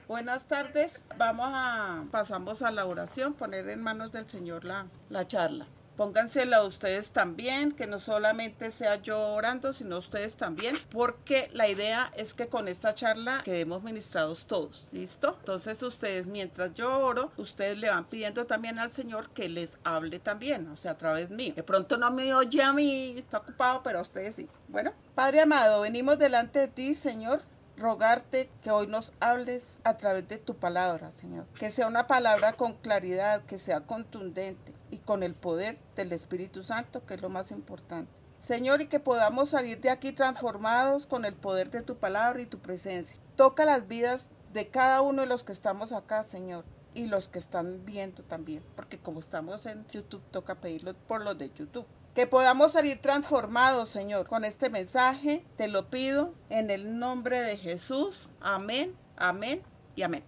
Buenas tardes. Pasamos a la oración, poner en manos del Señor la charla. Póngansela ustedes también, que no solamente sea yo orando, sino ustedes también, porque la idea es que con esta charla quedemos ministrados todos, ¿listo? Entonces ustedes, mientras yo oro, ustedes le van pidiendo también al Señor que les hable también, o sea, a través mío. De pronto no me oye a mí, está ocupado, pero a ustedes sí. Bueno, Padre amado, venimos delante de ti, Señor, rogarte que hoy nos hables a través de tu palabra, Señor. Que sea una palabra con claridad, que sea contundente y con el poder del Espíritu Santo, que es lo más importante. Señor, y que podamos salir de aquí transformados con el poder de tu palabra y tu presencia. Toca las vidas de cada uno de los que estamos acá, Señor, y los que están viendo también, porque como estamos en YouTube, toca pedirlo por los de YouTube. Que podamos salir transformados, Señor, con este mensaje. Te lo pido en el nombre de Jesús. Amén, amén y amén.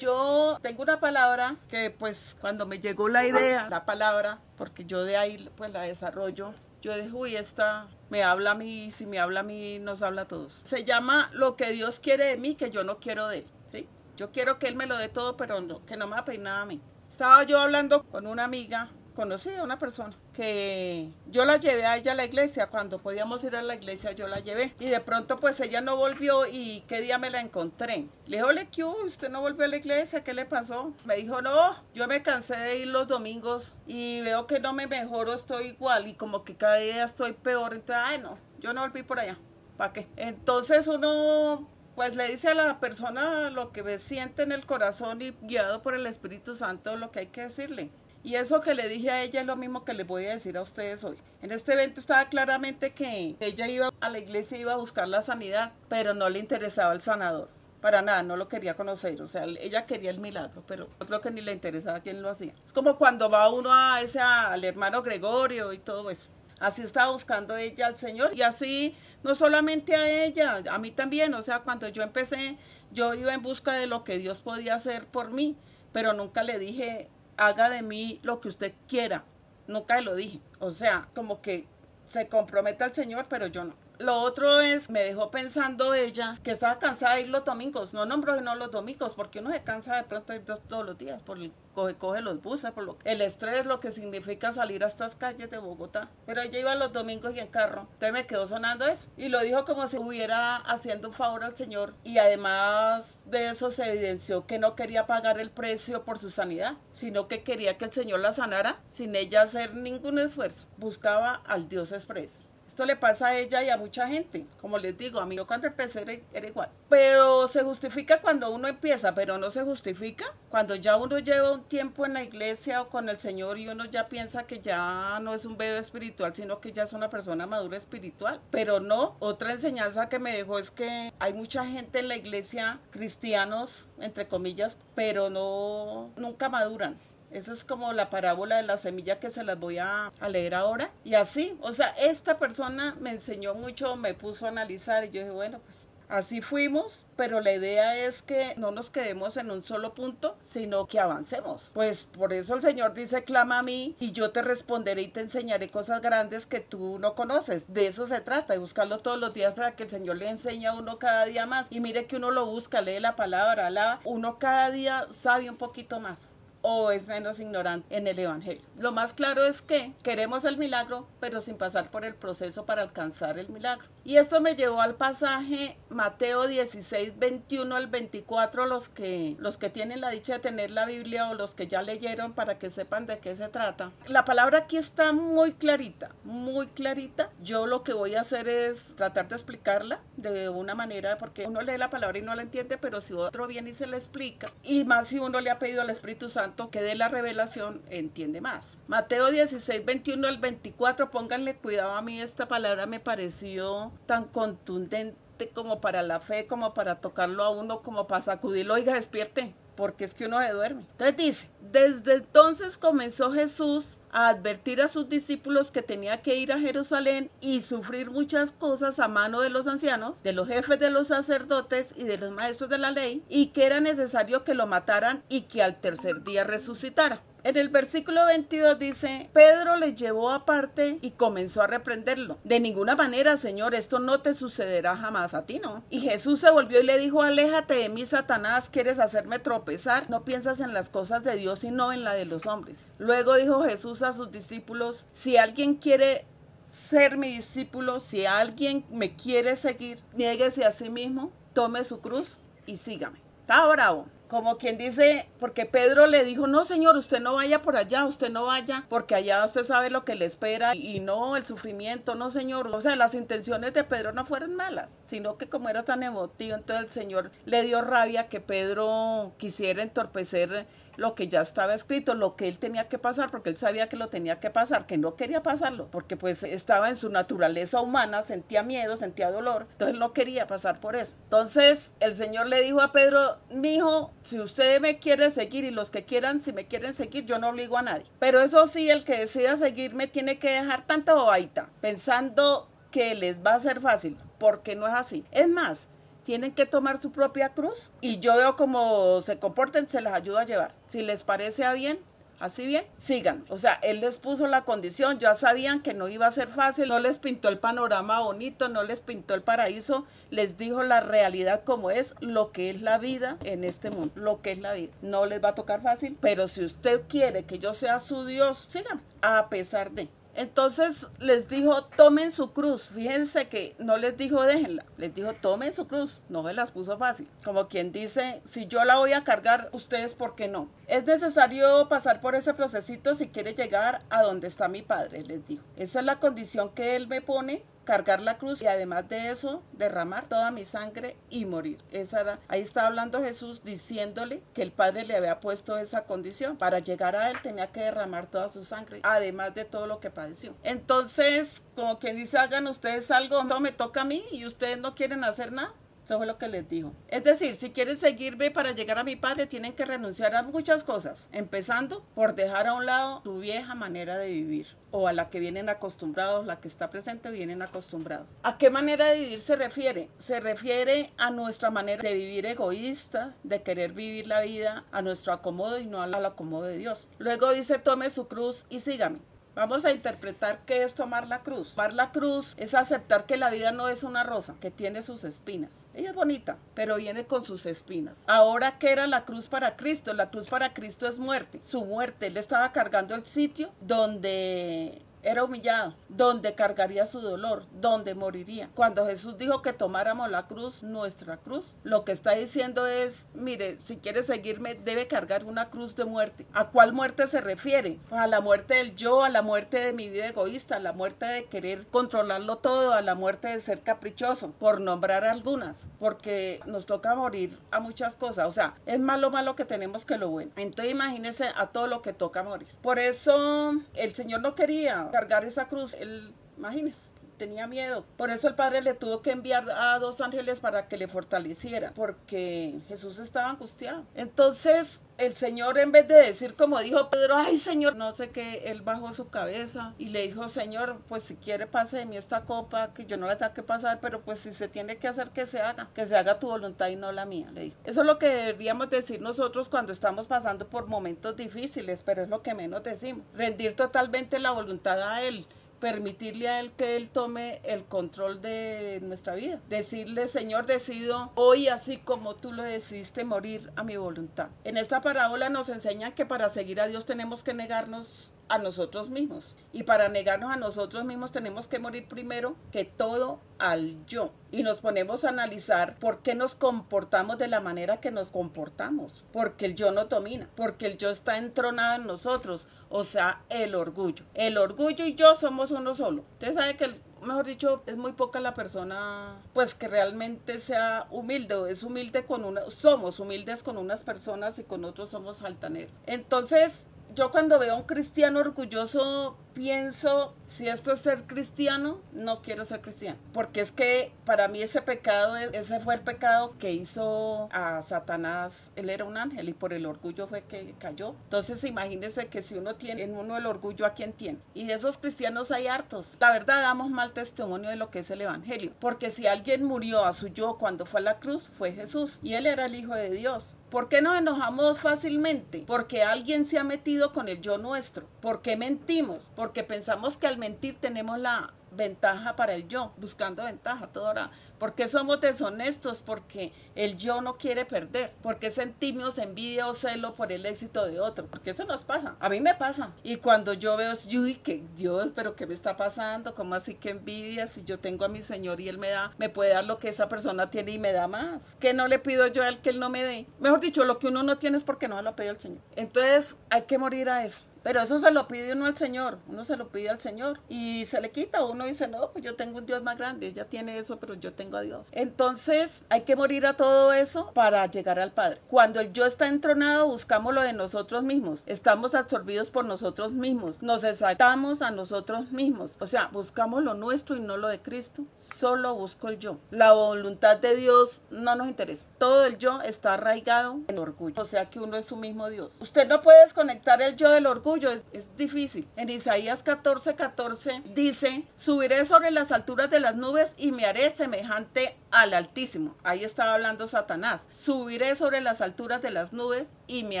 Yo tengo una palabra que pues cuando me llegó la idea, la palabra, porque yo de ahí pues la desarrollo, yo dije, uy, esta me habla a mí, si me habla a mí, nos habla a todos. Se llama lo que Dios quiere de mí, que yo no quiero de él, ¿sí? Yo quiero que él me lo dé todo, pero no, que no me va a pedir nada a mí. Estaba yo hablando con una amiga, conocida, una persona, que yo la llevé a ella a la iglesia, cuando podíamos ir a la iglesia yo la llevé, y de pronto pues ella no volvió, y qué día me la encontré. Le dije, ole, ¿qué hubo? ¿Usted no volvió a la iglesia? ¿Qué le pasó? Me dijo, no, yo me cansé de ir los domingos, y veo que no me mejoro, estoy igual, y como que cada día estoy peor, entonces, ay no, yo no volví por allá, ¿para qué? Entonces uno pues le dice a la persona lo que siente en el corazón y guiado por el Espíritu Santo lo que hay que decirle. Y eso que le dije a ella es lo mismo que les voy a decir a ustedes hoy. En este evento estaba claramente que ella iba a la iglesia, iba a buscar la sanidad, pero no le interesaba el sanador. Para nada, no lo quería conocer. O sea, ella quería el milagro, pero yo creo que ni le interesaba quién lo hacía. Es como cuando va uno al hermano Gregorio y todo eso. Así estaba buscando ella al Señor, y así no solamente a ella, a mí también. O sea, cuando yo empecé, yo iba en busca de lo que Dios podía hacer por mí, pero nunca le dije, haga de mí lo que usted quiera. Nunca lo dije. O sea, como que se compromete al Señor, pero yo no. Lo otro es, me dejó pensando ella, que estaba cansada de ir los domingos. No nombró no los domingos, porque uno se cansa de pronto de ir todos los días, por el coge los buses, por el estrés, lo que significa salir a estas calles de Bogotá. Pero ella iba los domingos y en carro. Entonces me quedó sonando eso. Y lo dijo como si estuviera haciendo un favor al Señor. Y además de eso se evidenció que no quería pagar el precio por su sanidad, sino que quería que el Señor la sanara sin ella hacer ningún esfuerzo. Buscaba al Dios expreso. Esto le pasa a ella y a mucha gente. Como les digo, a mí yo cuando empecé era igual. Pero se justifica cuando uno empieza, pero no se justifica cuando ya uno lleva un tiempo en la iglesia o con el Señor y uno ya piensa que ya no es un bebé espiritual, sino que ya es una persona madura espiritual. Pero no, otra enseñanza que me dejó es que hay mucha gente en la iglesia, cristianos, entre comillas, pero nunca maduran. Eso es como la parábola de la semilla que se las voy a leer ahora. Y así, o sea, esta persona me enseñó mucho, me puso a analizar y yo dije, bueno, pues así fuimos, pero la idea es que no nos quedemos en un solo punto, sino que avancemos. Pues por eso el Señor dice, clama a mí y yo te responderé y te enseñaré cosas grandes que tú no conoces. De eso se trata, de buscarlo todos los días para que el Señor le enseñe a uno cada día más. Y mire que uno lo busca, lee la palabra, alaba, uno cada día sabe un poquito más, o es menos ignorante en el evangelio. Lo más claro es que queremos el milagro, pero sin pasar por el proceso para alcanzar el milagro. Y esto me llevó al pasaje Mateo 16, 21 al 24, los que tienen la dicha de tener la Biblia o los que ya leyeron para que sepan de qué se trata. La palabra aquí está muy clarita, muy clarita. Yo lo que voy a hacer es tratar de explicarla de una manera, porque uno lee la palabra y no la entiende, pero si otro viene y se la explica, y más si uno le ha pedido al Espíritu Santo que dé la revelación, entiende más. Mateo 16, 21 al 24, pónganle cuidado, a mí esta palabra me pareció tan contundente como para la fe, como para tocarlo a uno, como para sacudirlo, oiga, despierte, porque es que uno se duerme. Entonces dice, desde entonces comenzó Jesús a advertir a sus discípulos que tenía que ir a Jerusalén y sufrir muchas cosas a mano de los ancianos, de los jefes de los sacerdotes y de los maestros de la ley, y que era necesario que lo mataran y que al tercer día resucitara. En el versículo 22 dice, Pedro le llevó aparte y comenzó a reprenderlo. De ninguna manera, Señor, esto no te sucederá jamás, a ti no. Y Jesús se volvió y le dijo, aléjate de mí, Satanás, ¿quieres hacerme tropezar? No piensas en las cosas de Dios, sino en la de los hombres. Luego dijo Jesús a sus discípulos, si alguien quiere ser mi discípulo, si alguien me quiere seguir, niéguese a sí mismo, tome su cruz y sígame. Está bravo. Como quien dice, porque Pedro le dijo, no señor, usted no vaya por allá, usted no vaya, porque allá usted sabe lo que le espera y no el sufrimiento, no señor. O sea, las intenciones de Pedro no fueron malas, sino que como era tan emotivo, entonces el Señor le dio rabia que Pedro quisiera entorpecer lo que ya estaba escrito, lo que él tenía que pasar, porque él sabía que lo tenía que pasar, que no quería pasarlo, porque pues estaba en su naturaleza humana, sentía miedo, sentía dolor, entonces no quería pasar por eso. Entonces el Señor le dijo a Pedro, mijo, si usted me quiere seguir y los que quieran, si me quieren seguir, yo no obligo a nadie. Pero eso sí, el que decida seguirme tiene que dejar tanta bobaita, pensando que les va a ser fácil, porque no es así. Es más, tienen que tomar su propia cruz y yo veo cómo se comporten, se les ayuda a llevar. Si les parece bien, así bien, sigan. O sea, él les puso la condición, ya sabían que no iba a ser fácil, no les pintó el panorama bonito, no les pintó el paraíso, les dijo la realidad como es, lo que es la vida en este mundo, lo que es la vida. No les va a tocar fácil, pero si usted quiere que yo sea su Dios, sigan, a pesar de. Entonces les dijo, tomen su cruz. Fíjense que no les dijo déjenla, les dijo tomen su cruz, no se las puso fácil. Como quien dice, si yo la voy a cargar, ustedes ¿por qué no? Es necesario pasar por ese procesito si quiere llegar a donde está mi Padre, les dijo. Esa es la condición que Él me pone, cargar la cruz y además de eso derramar toda mi sangre y morir. Esa era, ahí está hablando Jesús diciéndole que el Padre le había puesto esa condición. Para llegar a Él tenía que derramar toda su sangre, además de todo lo que padeció. Entonces, como quien dice, hagan ustedes algo, no me toca a mí y ustedes no quieren hacer nada. Eso fue lo que les dijo. Es decir, si quieren seguirme para llegar a mi Padre, tienen que renunciar a muchas cosas, empezando por dejar a un lado su vieja manera de vivir, o a la que vienen acostumbrados, la que está presente, vienen acostumbrados. ¿A qué manera de vivir se refiere? Se refiere a nuestra manera de vivir egoísta, de querer vivir la vida a nuestro acomodo y no al acomodo de Dios. Luego dice, tome su cruz y sígame. Vamos a interpretar qué es tomar la cruz. Tomar la cruz es aceptar que la vida no es una rosa, que tiene sus espinas. Ella es bonita, pero viene con sus espinas. Ahora, ¿qué era la cruz para Cristo? La cruz para Cristo es muerte. Su muerte, Él estaba cargando el sitio donde era humillado, donde cargaría su dolor, donde moriría. Cuando Jesús dijo que tomáramos la cruz, nuestra cruz, lo que está diciendo es, mire, si quiere seguirme, debe cargar una cruz de muerte. ¿A cuál muerte se refiere? Pues a la muerte del yo, a la muerte de mi vida egoísta, a la muerte de querer controlarlo todo, a la muerte de ser caprichoso, por nombrar algunas, porque nos toca morir a muchas cosas. O sea, es más lo malo que tenemos que lo bueno. Entonces imagínense a todo lo que toca morir. Por eso el Señor no quería cargar esa cruz, él, imagínense, tenía miedo. Por eso el Padre le tuvo que enviar a 2 ángeles para que le fortaleciera, porque Jesús estaba angustiado. Entonces el Señor, en vez de decir como dijo Pedro, ay Señor, no sé qué, él bajó su cabeza y le dijo, Señor, pues si quiere pase de mí esta copa, que yo no la tenga que pasar, pero pues si se tiene que hacer, que se haga tu voluntad y no la mía, le dijo. Eso es lo que deberíamos decir nosotros cuando estamos pasando por momentos difíciles, pero es lo que menos decimos. Rendir totalmente la voluntad a Él, permitirle a Él que Él tome el control de nuestra vida. Decirle, Señor, decido hoy, así como tú lo decidiste, morir a mi voluntad. En esta parábola nos enseñan que para seguir a Dios tenemos que negarnos a nosotros mismos. Y para negarnos a nosotros mismos tenemos que morir primero que todo al yo. Y nos ponemos a analizar por qué nos comportamos de la manera que nos comportamos. Porque el yo no domina, porque el yo está entronado en nosotros. O sea, el orgullo. El orgullo y yo somos uno solo. Usted sabe que mejor dicho, es muy poca la persona pues que realmente sea humilde, o es humilde somos humildes con unas personas y con otros somos altaneros. Entonces, yo cuando veo a un cristiano orgulloso pienso, si esto es ser cristiano, no quiero ser cristiano. Porque es que para mí ese fue el pecado que hizo a Satanás. Él era un ángel y por el orgullo fue que cayó. Entonces imagínense que si uno tiene en uno el orgullo, ¿a quién tiene? Y de esos cristianos hay hartos. La verdad, damos mal testimonio de lo que es el evangelio. Porque si alguien murió a su yo cuando fue a la cruz, fue Jesús. Y Él era el Hijo de Dios. ¿Por qué nos enojamos fácilmente? Porque alguien se ha metido con el yo nuestro. ¿Por qué mentimos? Porque pensamos que al mentir tenemos la ventaja para el yo, buscando ventaja toda hora. ¿Por qué somos deshonestos? Porque el yo no quiere perder. ¿Por qué sentimos envidia o celo por el éxito de otro? Porque eso nos pasa. A mí me pasa. Y cuando yo veo, uy, que Dios, pero ¿qué me está pasando? ¿Cómo así que envidia? Si yo tengo a mi Señor y Él me puede dar lo que esa persona tiene y me da más. ¿Qué no le pido yo a Él que Él no me dé? Mejor dicho, lo que uno no tiene es porque no se lo pide al Señor. Entonces hay que morir a eso. Pero eso se lo pide uno al Señor, uno se lo pide al Señor y se le quita, uno dice, no, pues yo tengo un Dios más grande, ella tiene eso, pero yo tengo a Dios. Entonces hay que morir a todo eso para llegar al Padre. Cuando el yo está entronado, buscamos lo de nosotros mismos, estamos absorbidos por nosotros mismos, nos exaltamos a nosotros mismos, o sea, buscamos lo nuestro y no lo de Cristo, solo busco el yo. La voluntad de Dios no nos interesa, todo el yo está arraigado en orgullo, o sea que uno es su mismo Dios. Usted no puede desconectar el yo del orgullo. Es difícil. En Isaías 14:14 dice, subiré sobre las alturas de las nubes y me haré semejante al Altísimo. Ahí estaba hablando Satanás. Subiré sobre las alturas de las nubes y me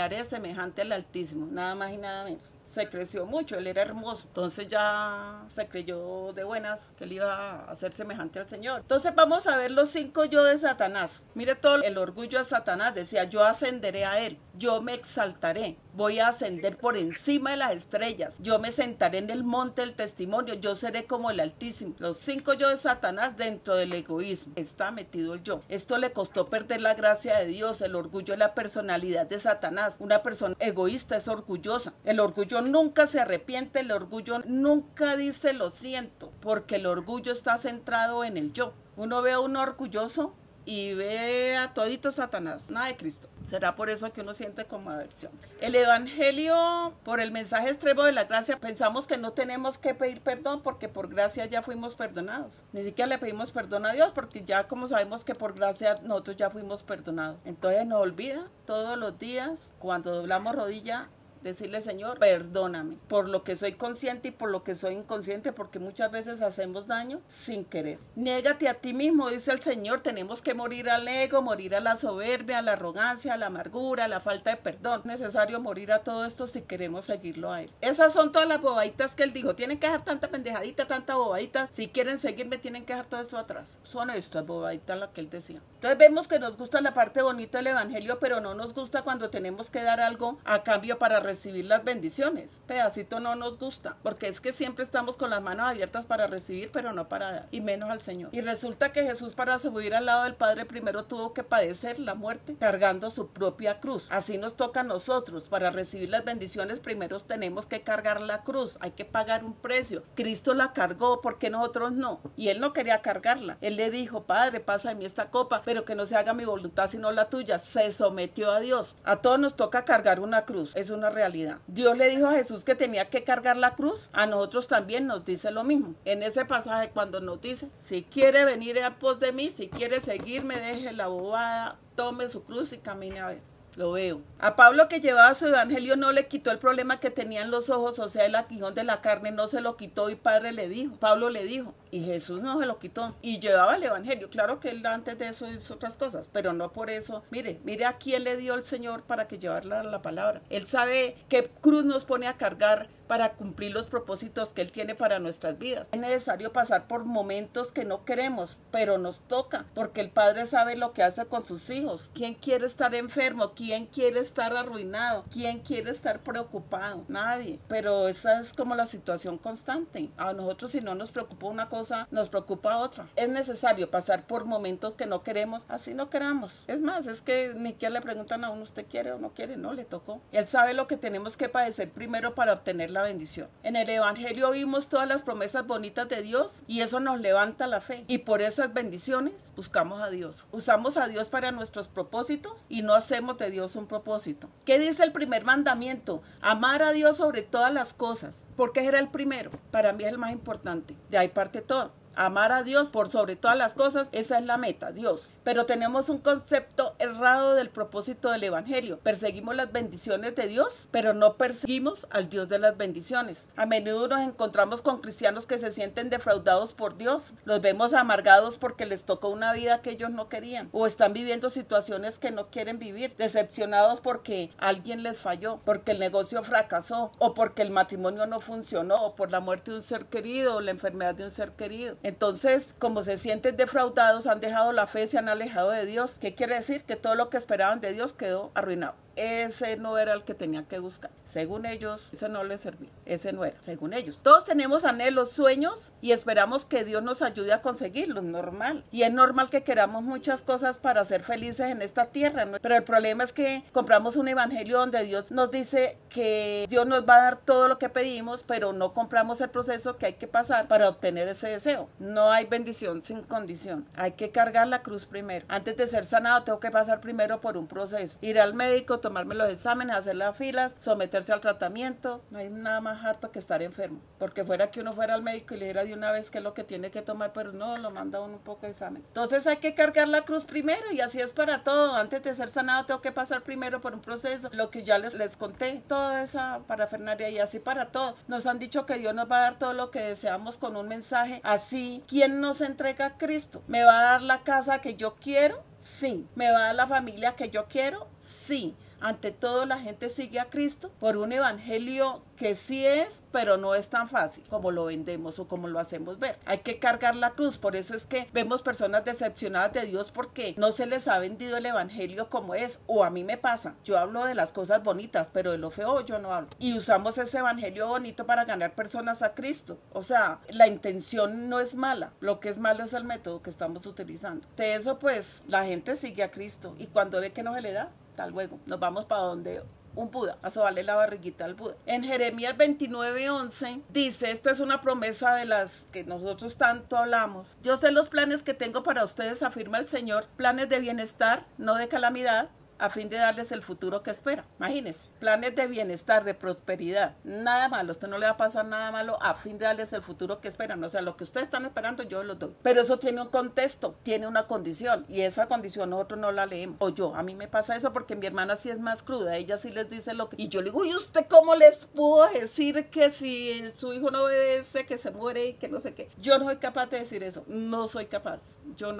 haré semejante al Altísimo. Nada más y nada menos. Se creció mucho, él era hermoso, entonces ya se creyó de buenas que él iba a ser semejante al Señor. Entonces vamos a ver los 5 yo de Satanás. Mire todo el orgullo de Satanás, decía, yo ascenderé a él, yo me exaltaré, voy a ascender por encima de las estrellas, yo me sentaré en el monte del testimonio, yo seré como el Altísimo. Los 5 yo de Satanás dentro del egoísmo, está metido el yo. Esto le costó perder la gracia de Dios, el orgullo de la personalidad de Satanás. Una persona egoísta es orgullosa, el orgullo nunca se arrepiente, el orgullo nunca dice lo siento, porque el orgullo está centrado en el yo. Uno ve a un orgulloso y ve a todito Satanás, nada de Cristo. Será por eso que uno siente como aversión. El evangelio, por el mensaje extremo de la gracia, pensamos que no tenemos que pedir perdón porque por gracia ya fuimos perdonados. Ni siquiera le pedimos perdón a Dios porque ya como sabemos que por gracia nosotros ya fuimos perdonados. Entonces nos olvida todos los días cuando doblamos rodilla decirle, Señor, perdóname por lo que soy consciente y por lo que soy inconsciente, porque muchas veces hacemos daño sin querer. Niégate a ti mismo, dice el Señor. Tenemos que morir al ego, morir a la soberbia, a la arrogancia, a la amargura, a la falta de perdón. Es necesario morir a todo esto si queremos seguirlo a Él. Esas son todas las bobaditas que Él dijo. Tienen que dejar tanta pendejadita, tanta bobadita. Si quieren seguirme, tienen que dejar todo eso atrás. Son estas bobaditas las que Él decía. Entonces vemos que nos gusta la parte bonita del evangelio, pero no nos gusta cuando tenemos que dar algo a cambio para recibir las bendiciones. Pedacito no nos gusta, porque es que siempre estamos con las manos abiertas para recibir, pero no para dar, y menos al Señor. Y resulta que Jesús, para subir al lado del Padre, primero tuvo que padecer la muerte, cargando su propia cruz. Así nos toca a nosotros. Para recibir las bendiciones, primero tenemos que cargar la cruz, hay que pagar un precio. Cristo la cargó, porque nosotros no, y Él no quería cargarla. Él le dijo, Padre, pasa de mí esta copa, pero que no se haga mi voluntad sino la tuya. Se sometió a Dios. A todos nos toca cargar una cruz, es una realidad. Dios le dijo a Jesús que tenía que cargar la cruz, a nosotros también nos dice lo mismo. En ese pasaje cuando nos dice, si quiere venir a pos de mí, si quiere seguirme, deje la bobada, tome su cruz y camine a ver. Lo veo. A Pablo, que llevaba su evangelio, no le quitó el problema que tenía en los ojos, o sea, el aguijón de la carne, no se lo quitó, y Pablo le dijo, y Jesús no se lo quitó, y llevaba el evangelio. Claro que él antes de eso hizo otras cosas, pero no por eso. Mire a quién le dio el Señor para que llevarla la palabra. Él sabe qué cruz nos pone a cargar para cumplir los propósitos que Él tiene para nuestras vidas. Es necesario pasar por momentos que no queremos, pero nos toca, porque el Padre sabe lo que hace con sus hijos. ¿Quién quiere estar enfermo? ¿Quién quiere estar arruinado? ¿Quién quiere estar preocupado? Nadie. Pero esa es como la situación constante. A nosotros, si no nos preocupa una cosa, nos preocupa otra. Es necesario pasar por momentos que no queremos, así no queramos. Es más, es que ni siquiera le preguntan a uno, ¿usted quiere o no quiere? No, le tocó. Él sabe lo que tenemos que padecer primero para obtener la bendición. En el evangelio vimos todas las promesas bonitas de Dios y eso nos levanta la fe, y por esas bendiciones buscamos a Dios. Usamos a Dios para nuestros propósitos y no hacemos de Dios un propósito. ¿Qué dice el primer mandamiento? Amar a Dios sobre todas las cosas. ¿Por qué era el primero? Para mí es el más importante. De ahí parte todo. Amar a Dios por sobre todas las cosas, esa es la meta, Dios. pero tenemos un concepto errado del propósito del evangelio. Perseguimos las bendiciones de Dios, pero no perseguimos al Dios de las bendiciones. A menudo nos encontramos con cristianos que se sienten defraudados por Dios. Los vemos amargados porque les tocó una vida que ellos no querían, o están viviendo situaciones que no quieren vivir, decepcionados porque alguien les falló, porque el negocio fracasó, o porque el matrimonio no funcionó, o por la muerte de un ser querido, o la enfermedad de un ser querido. Entonces, como se sienten defraudados, han dejado la fe, se han alejado de Dios. ¿Qué quiere decir? Que todo lo que esperaban de Dios quedó arruinado. Ese no era el que tenían que buscar. Según ellos, ese no les servía. Ese no era, según ellos. Todos tenemos anhelos, sueños y esperamos que Dios nos ayude a conseguirlos, normal. Y es normal que queramos muchas cosas para ser felices en esta tierra, ¿no? Pero el problema es que compramos un evangelio donde Dios nos dice que Dios nos va a dar todo lo que pedimos, pero no compramos el proceso que hay que pasar para obtener ese deseo. No hay bendición sin condición. Hay que cargar la cruz primero. Antes de ser sanado, tengo que pasar primero por un proceso. Ir al médico, tomarme los exámenes, hacer las filas, someterse al tratamiento. No hay nada más harto que estar enfermo, porque fuera que uno fuera al médico y le dijera de una vez qué es lo que tiene que tomar, pero no, lo manda uno un poco de exámenes. Entonces hay que cargar la cruz primero, y así es para todo. Antes de ser sanado tengo que pasar primero por un proceso, lo que ya les conté, toda esa parafernalia, y así para todo. Nos han dicho que Dios nos va a dar todo lo que deseamos con un mensaje así. ¿Quién nos entrega a Cristo? ¿Me va a dar la casa que yo quiero? Sí. ¿Me va a dar la familia que yo quiero? Sí. Ante todo, la gente sigue a Cristo por un evangelio que sí es, pero no es tan fácil como lo vendemos o como lo hacemos ver. Hay que cargar la cruz. Por eso es que vemos personas decepcionadas de Dios, porque no se les ha vendido el evangelio como es. O a mí me pasa, yo hablo de las cosas bonitas, pero de lo feo yo no hablo. Y usamos ese evangelio bonito para ganar personas a Cristo. O sea, la intención no es mala, lo que es malo es el método que estamos utilizando. De eso, pues, la gente sigue a Cristo, y cuando ve que no se le da, hasta luego, nos vamos para donde un Buda, a sobarle la barriguita al Buda. En Jeremías 29:11 dice, esta es una promesa de las que nosotros tanto hablamos. Yo sé los planes que tengo para ustedes, afirma el Señor, planes de bienestar, no de calamidad, a fin de darles el futuro que espera. Imagínense, planes de bienestar, de prosperidad, nada malo, a usted no le va a pasar nada malo, a fin de darles el futuro que esperan. O sea, lo que ustedes están esperando yo los doy, pero eso tiene un contexto, tiene una condición, y esa condición nosotros no la leemos. O yo, a mí me pasa eso porque mi hermana sí es más cruda, ella sí les dice lo que, y yo le digo, ¿y usted cómo les pudo decir que si su hijo no obedece, que se muere y que no sé qué? Yo no soy capaz de decir eso, no soy capaz, yo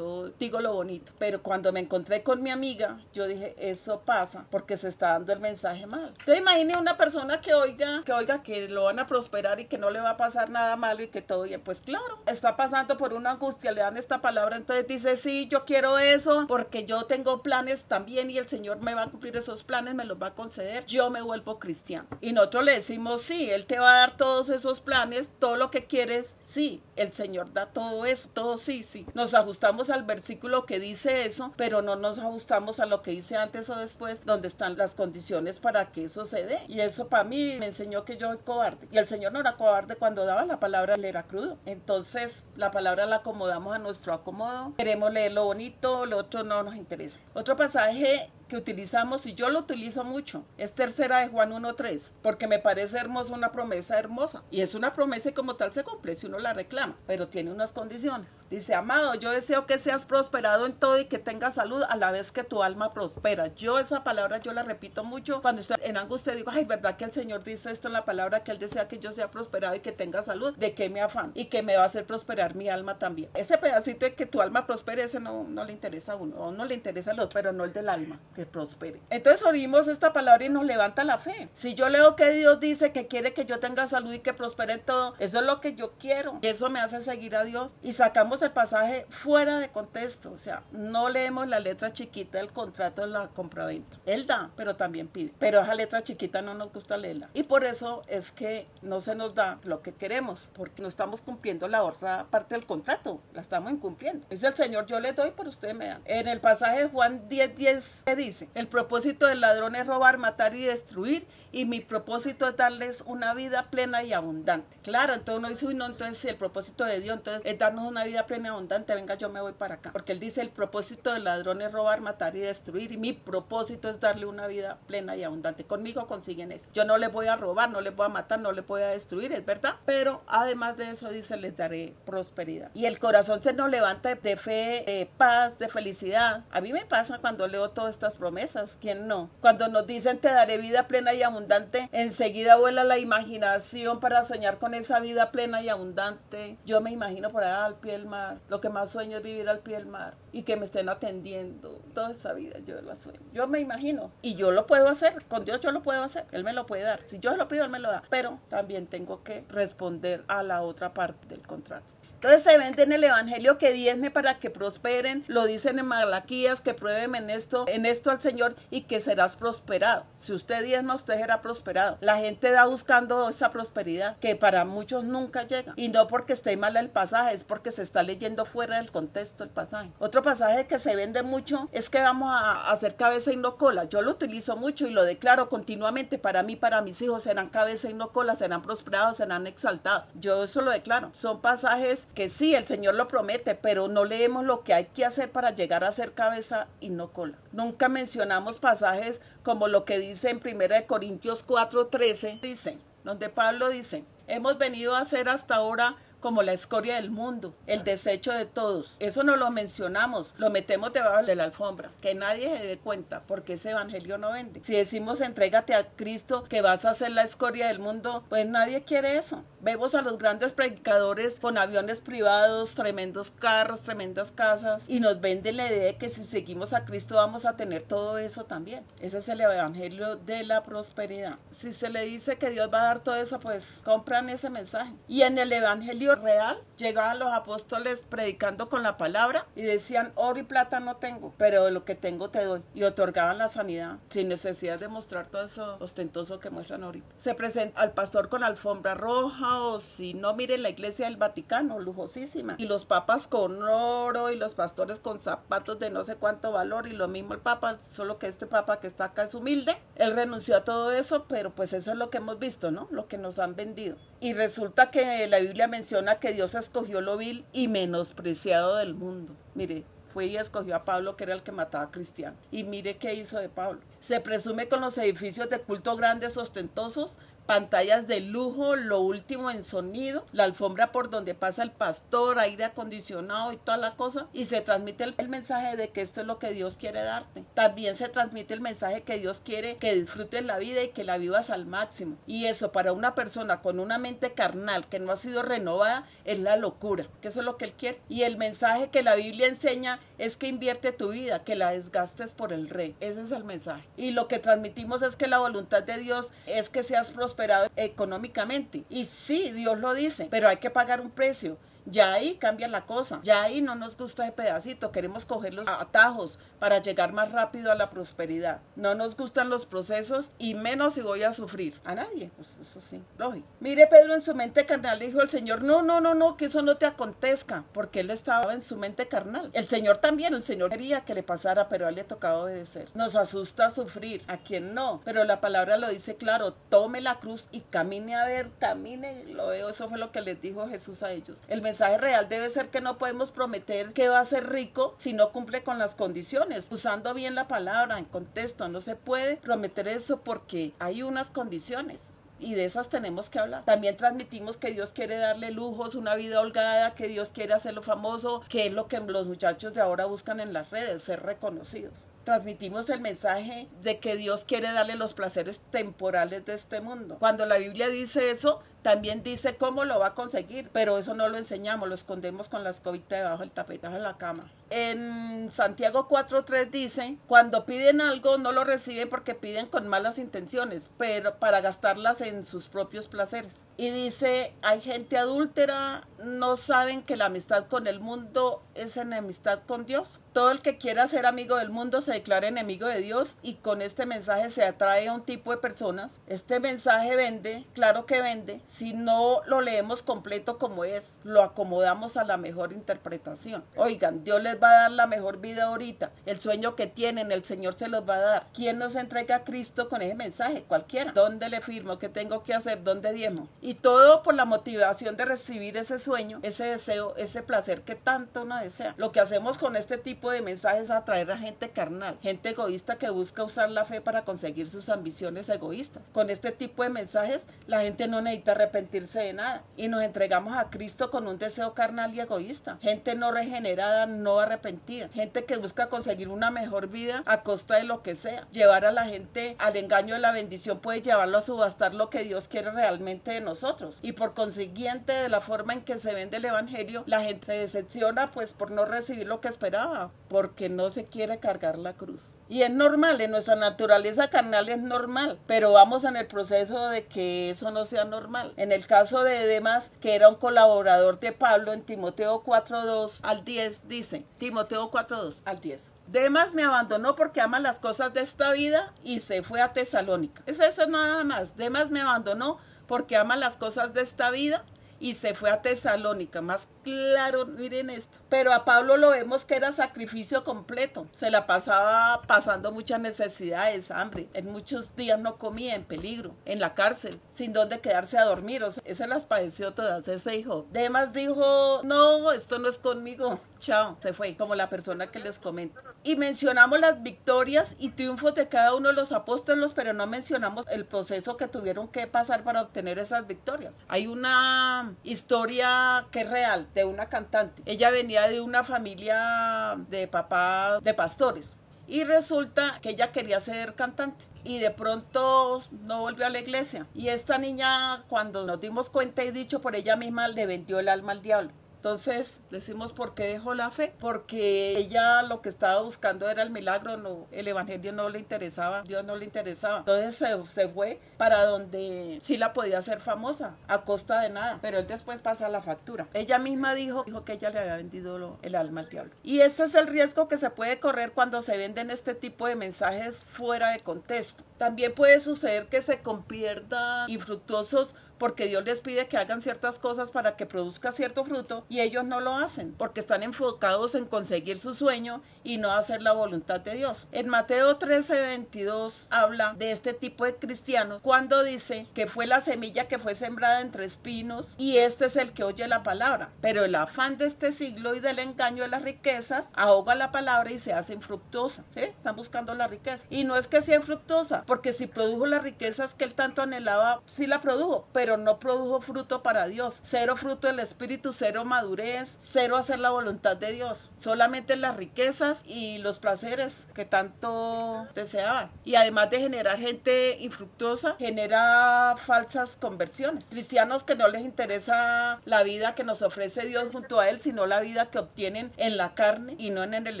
digo lo bonito. Pero cuando me encontré con mi amiga, yo dije, eso pasa porque se está dando el mensaje mal. Entonces imagine una persona que oiga que lo van a prosperar y que no le va a pasar nada malo y que todo bien. Pues claro, está pasando por una angustia, le dan esta palabra, entonces dice, sí, yo quiero eso porque yo tengo planes también y el Señor me va a cumplir esos planes, me los va a conceder, yo me vuelvo cristiano. Y nosotros le decimos, sí, Él te va a dar todos esos planes, todo lo que quieres, sí, el Señor da todo eso, todo sí. Nos ajustamos al versículo que dice eso, pero no nos ajustamos a lo que dice antes o después, donde están las condiciones para que eso se dé. Y eso para mí me enseñó que yo soy cobarde, y el Señor no era cobarde cuando daba la palabra, él era crudo. Entonces la palabra la acomodamos a nuestro acomodo, queremos leer lo bonito, lo otro no nos interesa. Otro pasaje que utilizamos, y yo lo utilizo mucho, es tercera de Juan 1:3, porque me parece hermoso, una promesa hermosa, y es una promesa y como tal se cumple si uno la reclama, pero tiene unas condiciones. Dice, amado, yo deseo que seas prosperado en todo y que tengas salud a la vez que tu alma prospera. Yo esa palabra yo la repito mucho cuando estoy en angustia, digo, ay, ¿verdad que el Señor dice esto en la palabra, que Él desea que yo sea prosperado y que tenga salud? ¿De qué me afán? Y que me va a hacer prosperar mi alma también. Ese pedacito de que tu alma prospere, ese no le interesa a uno, o no le interesa al otro, pero no el del alma, que prospere. Entonces oímos esta palabra y nos levanta la fe. Si yo leo que Dios dice que quiere que yo tenga salud y que prospere en todo, eso es lo que yo quiero, y eso me hace seguir a Dios. Y sacamos el pasaje fuera de contexto, o sea, no leemos la letra chiquita del contrato de la compraventa. Él da, pero también pide, pero esa letra chiquita no nos gusta leerla, y por eso es que no se nos da lo que queremos, porque no estamos cumpliendo la otra parte del contrato, la estamos incumpliendo. Dice el Señor, yo les doy, pero ustedes me dan. En el pasaje de Juan 10:10 dice, dice, el propósito del ladrón es robar, matar y destruir, y mi propósito es darles una vida plena y abundante. Claro, entonces uno dice, uy, no, entonces si el propósito de Dios entonces es darnos una vida plena y abundante, venga, yo me voy para acá. Porque él dice, el propósito del ladrón es robar, matar y destruir, y mi propósito es darle una vida plena y abundante. Conmigo consiguen eso. Yo no les voy a robar, no les voy a matar, no les voy a destruir, es verdad, pero además de eso dice, les daré prosperidad. Y el corazón se nos levanta de fe, de paz, de felicidad. A mí me pasa cuando leo todas estas promesas, ¿quién no? Cuando nos dicen, te daré vida plena y abundante, enseguida vuela la imaginación para soñar con esa vida plena y abundante. Yo me imagino por allá al pie del mar. Lo que más sueño es vivir al pie del mar y que me estén atendiendo toda esa vida. Yo la sueño. Yo me imagino. Y yo lo puedo hacer. Con Dios yo lo puedo hacer. Él me lo puede dar. Si yo se lo pido, Él me lo da. Pero también tengo que responder a la otra parte del contrato. Entonces se vende en el evangelio que diezme para que prosperen, lo dicen en Malaquías, que prueben en esto al Señor y que serás prosperado. Si usted diezma, usted será prosperado. La gente da buscando esa prosperidad que para muchos nunca llega, y no porque esté mal el pasaje, es porque se está leyendo fuera del contexto el pasaje. Otro pasaje que se vende mucho es que vamos a hacer cabeza y no cola. Yo lo utilizo mucho y lo declaro continuamente: para mí, para mis hijos serán cabeza y no cola, serán prosperados, serán exaltados. Yo eso lo declaro. Son pasajes que sí, el Señor lo promete, pero no leemos lo que hay que hacer para llegar a ser cabeza y no cola. Nunca mencionamos pasajes como lo que dice en 1 Corintios 4:13, dice, donde Pablo dice, hemos venido a ser hasta ahora como la escoria del mundo, el desecho de todos. Eso no lo mencionamos, lo metemos debajo de la alfombra, que nadie se dé cuenta, porque ese evangelio no vende. Si decimos entrégate a Cristo, que vas a ser la escoria del mundo, pues nadie quiere eso. Vemos a los grandes predicadores con aviones privados, tremendos carros, tremendas casas, y nos venden la idea de que si seguimos a Cristo vamos a tener todo eso también. Ese es el evangelio de la prosperidad. Si se le dice que Dios va a dar todo eso, pues compran ese mensaje. Y en el evangelio real llegaban los apóstoles predicando con la palabra y decían, oro y plata no tengo, pero lo que tengo te doy, y otorgaban la sanidad sin necesidad de mostrar todo eso ostentoso que muestran ahorita. Se presenta al pastor con alfombra roja, o si no, miren la iglesia del Vaticano, lujosísima, y los papas con oro y los pastores con zapatos de no sé cuánto valor, y lo mismo el papa, solo que este papa que está acá es humilde. Él renunció a todo eso, pero pues eso es lo que hemos visto, ¿no? Lo que nos han vendido. Y resulta que la Biblia menciona que Dios escogió lo vil y menospreciado del mundo. Mire, fue y escogió a Pablo, que era el que mataba a Cristiano. Y mire qué hizo de Pablo. Se presume con los edificios de culto grandes, ostentosos, pantallas de lujo, lo último en sonido, la alfombra por donde pasa el pastor, aire acondicionado y toda la cosa, y se transmite el mensaje de que esto es lo que Dios quiere darte. También se transmite el mensaje que Dios quiere que disfrutes la vida y que la vivas al máximo. Y eso para una persona con una mente carnal que no ha sido renovada es la locura, que eso es lo que Él quiere. Y el mensaje que la Biblia enseña es que invierte tu vida, que la desgastes por el Rey. Ese es el mensaje. Y lo que transmitimos es que la voluntad de Dios es que seas prosperado económicamente. Y sí, Dios lo dice, pero hay que pagar un precio. Ya ahí cambia la cosa, ya ahí no nos gusta ese pedacito, queremos coger los atajos para llegar más rápido a la prosperidad. No nos gustan los procesos y menos si voy a sufrir. A nadie, pues eso sí, lógico. Mire, Pedro en su mente carnal dijo el Señor, no, que eso no te acontezca, porque él estaba en su mente carnal. El Señor también, el Señor quería que le pasara, pero a él le tocaba obedecer. Nos asusta sufrir, a quien no, pero la palabra lo dice claro, tome la cruz y camine a ver, camine, lo veo, eso fue lo que les dijo Jesús a ellos. El mensaje real debe ser que no podemos prometer que va a ser rico si no cumple con las condiciones. Usando bien la palabra en contexto, no se puede prometer eso porque hay unas condiciones. Y de esas tenemos que hablar. También transmitimos que Dios quiere darle lujos, una vida holgada, que Dios quiere hacerlo famoso, que es lo que los muchachos de ahora buscan en las redes, ser reconocidos. Transmitimos el mensaje de que Dios quiere darle los placeres temporales de este mundo. Cuando la Biblia dice eso, también dice cómo lo va a conseguir, pero eso no lo enseñamos, lo escondemos con la escobita debajo del tapete, debajo de la cama. En Santiago 4:3 dice, cuando piden algo no lo reciben porque piden con malas intenciones, pero para gastarlas en sus propios placeres. Y dice, hay gente adúltera, no saben que la amistad con el mundo es enemistad con Dios. Todo el que quiera ser amigo del mundo se declara enemigo de Dios, y con este mensaje se atrae a un tipo de personas. Este mensaje vende, claro que vende, si no lo leemos completo como es, lo acomodamos a la mejor interpretación. Oigan, Dios les les va a dar la mejor vida ahorita. El sueño que tienen, el Señor se los va a dar. ¿Quién nos entrega a Cristo con ese mensaje? Cualquiera. ¿Dónde le firmo? ¿Qué tengo que hacer? ¿Dónde diezmo? Y todo por la motivación de recibir ese sueño, ese deseo, ese placer que tanto uno desea. Lo que hacemos con este tipo de mensajes es atraer a gente carnal, gente egoísta que busca usar la fe para conseguir sus ambiciones egoístas. Con este tipo de mensajes la gente no necesita arrepentirse de nada y nos entregamos a Cristo con un deseo carnal y egoísta. Gente no regenerada, no arrepentida, gente que busca conseguir una mejor vida a costa de lo que sea. Llevar a la gente al engaño de la bendición puede llevarlo a subastar lo que Dios quiere realmente de nosotros, y por consiguiente de la forma en que se vende el evangelio la gente se decepciona pues por no recibir lo que esperaba, porque no se quiere cargar la cruz. Y es normal, en nuestra naturaleza carnal es normal, pero vamos en el proceso de que eso no sea normal. En el caso de Demas, que era un colaborador de Pablo, en Timoteo 4:2 al 10 dice, Timoteo 4:2 al 10. Demas me abandonó porque ama las cosas de esta vida y se fue a Tesalónica. Es eso nada más. Demas me abandonó porque ama las cosas de esta vida y se fue a Tesalónica. Más claro, miren esto. Pero a Pablo lo vemos que era sacrificio completo. Se la pasaba pasando muchas necesidades, hambre. En muchos días no comía, en peligro, en la cárcel, sin dónde quedarse a dormir. O sea, ese las padeció todas. Ese dijo. Demas dijo, no, esto no es conmigo. Chao, se fue, como la persona que les comento. Y mencionamos las victorias y triunfos de cada uno de los apóstoles, pero no mencionamos el proceso que tuvieron que pasar para obtener esas victorias. Hay una historia que es real, de una cantante. Ella venía de una familia de papá de pastores y resulta que ella quería ser cantante y de pronto no volvió a la iglesia. Y esta niña, cuando nos dimos cuenta y dicho por ella misma, le vendió el alma al diablo. Entonces decimos, ¿por qué dejó la fe? Porque ella lo que estaba buscando era el milagro, no, el evangelio no le interesaba, Dios no le interesaba. Entonces se fue para donde sí la podía hacer famosa, a costa de nada, pero él después pasa la factura. Ella misma dijo que ella le había vendido el alma al diablo. Y este es el riesgo que se puede correr cuando se venden este tipo de mensajes fuera de contexto. También puede suceder que se conviertan infructuosos porque Dios les pide que hagan ciertas cosas para que produzca cierto fruto y ellos no lo hacen porque están enfocados en conseguir su sueño y no hacer la voluntad de Dios. En Mateo 13:22 habla de este tipo de cristianos cuando dice que fue la semilla que fue sembrada entre espinos y este es el que oye la palabra, pero el afán de este siglo y del engaño de las riquezas ahoga la palabra y se hace infructuosa. ¿Sí? Están buscando la riqueza y no es que sea infructuosa, porque si produjo las riquezas que él tanto anhelaba, sí la produjo, pero no produjo fruto para Dios. Cero fruto del Espíritu, cero madurez, cero hacer la voluntad de Dios. Solamente las riquezas y los placeres que tanto deseaban. Y además de generar gente infructuosa, genera falsas conversiones. Cristianos que no les interesa la vida que nos ofrece Dios junto a Él, sino la vida que obtienen en la carne y no en el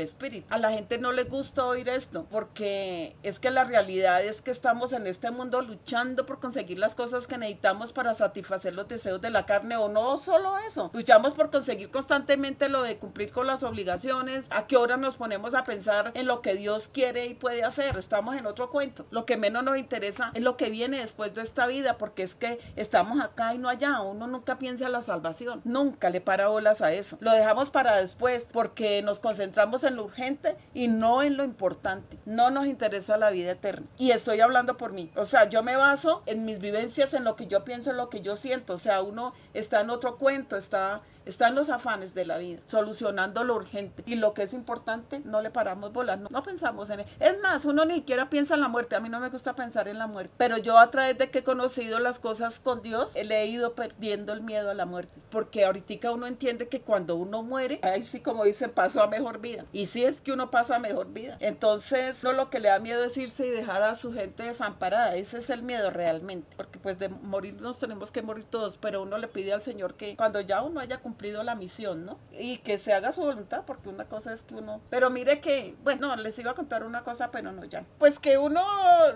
Espíritu. A la gente no le gusta oír esto, porque es que la realidad es que estamos en este mundo luchando por conseguir las cosas que necesitamos para satisfacer los deseos de la carne, o no solo eso, luchamos por conseguir constantemente lo de cumplir con las obligaciones. ¿A qué hora nos ponemos a pensar en lo que Dios quiere y puede hacer? Estamos en otro cuento. Lo que menos nos interesa es lo que viene después de esta vida, porque es que estamos acá y no allá. Uno nunca piensa en la salvación, nunca le para bolas a eso, lo dejamos para después porque nos concentramos en lo urgente y no en lo importante. No nos interesa la vida eterna, y estoy hablando por mí. O sea, yo me baso en mis vivencias, en lo que yo pienso, en lo que yo siento. O sea, uno está en otro cuento, está en los afanes de la vida, solucionando lo urgente, y lo que es importante no le paramos bolas, no pensamos en él. Es más, uno ni siquiera piensa en la muerte. A mí no me gusta pensar en la muerte, pero yo a través de que he conocido las cosas con Dios, le he ido perdiendo el miedo a la muerte, porque ahorita uno entiende que cuando uno muere, ahí sí, como dicen, pasó a mejor vida, y sí es que uno pasa a mejor vida. Entonces no, lo que le da miedo es irse y dejar a su gente desamparada. Ese es el miedo realmente, porque pues de morir nos tenemos que morir todos, pero uno le pide al Señor que cuando ya uno haya cumplido la misión, ¿no? Y que se haga su voluntad, porque una cosa es que uno... Pero mire que, bueno, les iba a contar una cosa, pero no, ya. Pues que uno,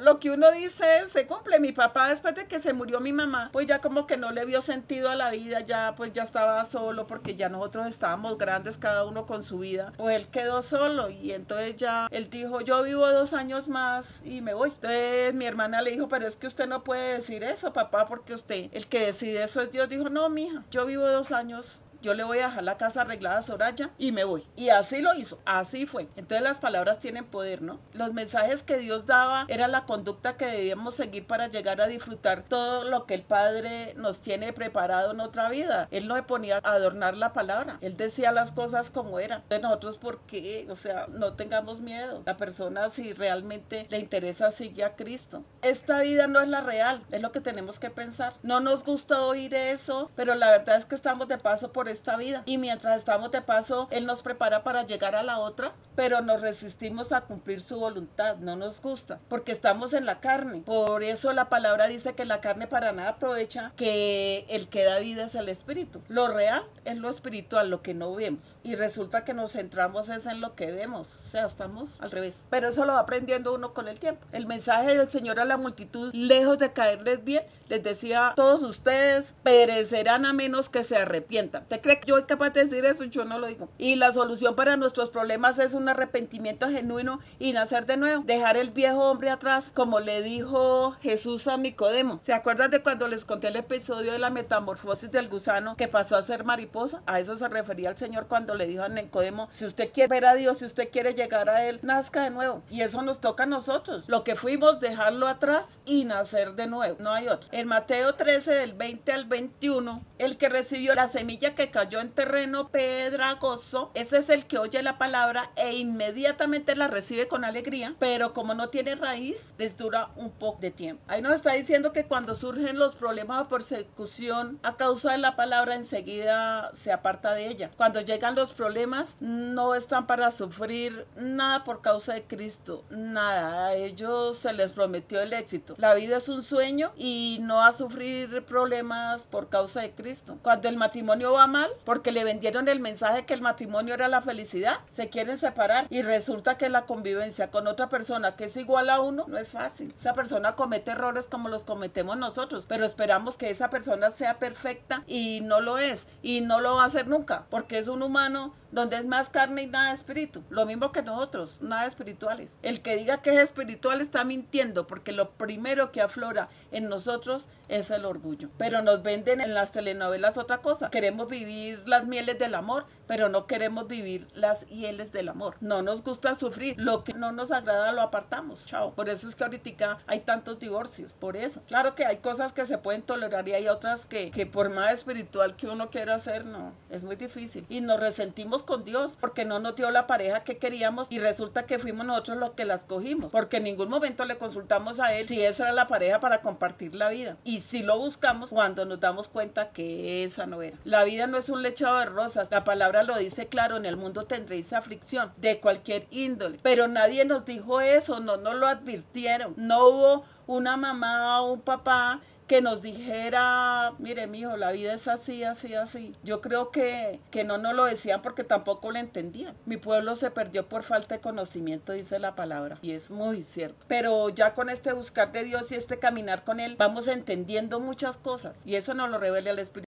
lo que uno dice se cumple. Mi papá, después de que se murió mi mamá, pues ya como que no le vio sentido a la vida, ya pues ya estaba solo, porque ya nosotros estábamos grandes, cada uno con su vida. Pues él quedó solo, y entonces ya él dijo, yo vivo 2 años más y me voy. Entonces mi hermana le dijo, pero es que usted no puede decir eso, papá, porque usted, el que decide eso es Dios. Dijo, no, mija, yo vivo 2 años yo le voy a dejar la casa arreglada a Soraya y me voy. Y así lo hizo, así fue. Entonces las palabras tienen poder, ¿no? Los mensajes que Dios daba era la conducta que debíamos seguir para llegar a disfrutar todo lo que el Padre nos tiene preparado en otra vida. Él no se ponía a adornar la palabra, él decía las cosas como eran. De nosotros, ¿por qué? O sea, no tengamos miedo. La persona, si realmente le interesa, sigue a Cristo. Esta vida no es la real, es lo que tenemos que pensar. No nos gusta oír eso, pero la verdad es que estamos de paso por esta vida, y mientras estamos de paso, Él nos prepara para llegar a la otra, pero nos resistimos a cumplir su voluntad. No nos gusta, porque estamos en la carne. Por eso la palabra dice que la carne para nada aprovecha, que el que da vida es el espíritu. Lo real es lo espiritual, lo que no vemos, y resulta que nos centramos es en lo que vemos. O sea, estamos al revés, pero eso lo va aprendiendo uno con el tiempo. El mensaje del Señor a la multitud, lejos de caerles bien, les decía: todos ustedes perecerán a menos que se arrepientan. ¿Te cree que yo soy capaz de decir eso? Yo no lo digo. Y la solución para nuestros problemas es un arrepentimiento genuino y nacer de nuevo, dejar el viejo hombre atrás, como le dijo Jesús a Nicodemo. ¿Se acuerdan de cuando les conté el episodio de la metamorfosis del gusano que pasó a ser mariposa? A eso se refería el Señor cuando le dijo a Nicodemo: si usted quiere ver a Dios, si usted quiere llegar a Él, nazca de nuevo. Y eso nos toca a nosotros. Lo que fuimos, dejarlo atrás y nacer de nuevo. No hay otro. En Mateo 13, del 20 al 21, el que recibió la semilla que cayó en terreno pedregoso, ese es el que oye la palabra e inmediatamente la recibe con alegría, pero como no tiene raíz, les dura un poco de tiempo. Ahí nos está diciendo que cuando surgen los problemas o persecución a causa de la palabra, enseguida se aparta de ella. Cuando llegan los problemas, no están para sufrir nada por causa de Cristo, nada. A ellos se les prometió el éxito. La vida es un sueño y no va a sufrir problemas por causa de Cristo. Cuando el matrimonio va mal, porque le vendieron el mensaje que el matrimonio era la felicidad, se quieren separar y resulta que la convivencia con otra persona que es igual a uno no es fácil. Esa persona comete errores como los cometemos nosotros, pero esperamos que esa persona sea perfecta y no lo es, y no lo va a hacer nunca, porque es un humano donde es más carne y nada de espíritu. Lo mismo que nosotros, nada espirituales. El que diga que es espiritual está mintiendo, porque lo primero que aflora en nosotros es el orgullo. Pero nos venden en las telenovelas otra cosa. Queremos vivir las mieles del amor, pero no queremos vivir las hieles del amor. No nos gusta sufrir. Lo que no nos agrada lo apartamos. Chao. Por eso es que ahorita hay tantos divorcios. Por eso. Claro que hay cosas que se pueden tolerar y hay otras que por más espiritual que uno quiera hacer, no. Es muy difícil. Y nos resentimos con Dios porque no nos dio la pareja que queríamos y resulta que fuimos nosotros los que la escogimos, porque en ningún momento le consultamos a Él si esa era la pareja para compartir la vida, y si lo buscamos cuando nos damos cuenta que esa no era. La vida no es un lechado de rosas. La palabra lo dice claro: en el mundo tendréis aflicción de cualquier índole, pero nadie nos dijo eso, no nos lo advirtieron. No hubo una mamá o un papá que nos dijera: mire, mijo, la vida es así, así, así. Yo creo que no nos lo decían porque tampoco lo entendían. Mi pueblo se perdió por falta de conocimiento, dice la palabra, y es muy cierto. Pero ya con este buscar de Dios y este caminar con Él, vamos entendiendo muchas cosas, y eso nos lo revela el Espíritu.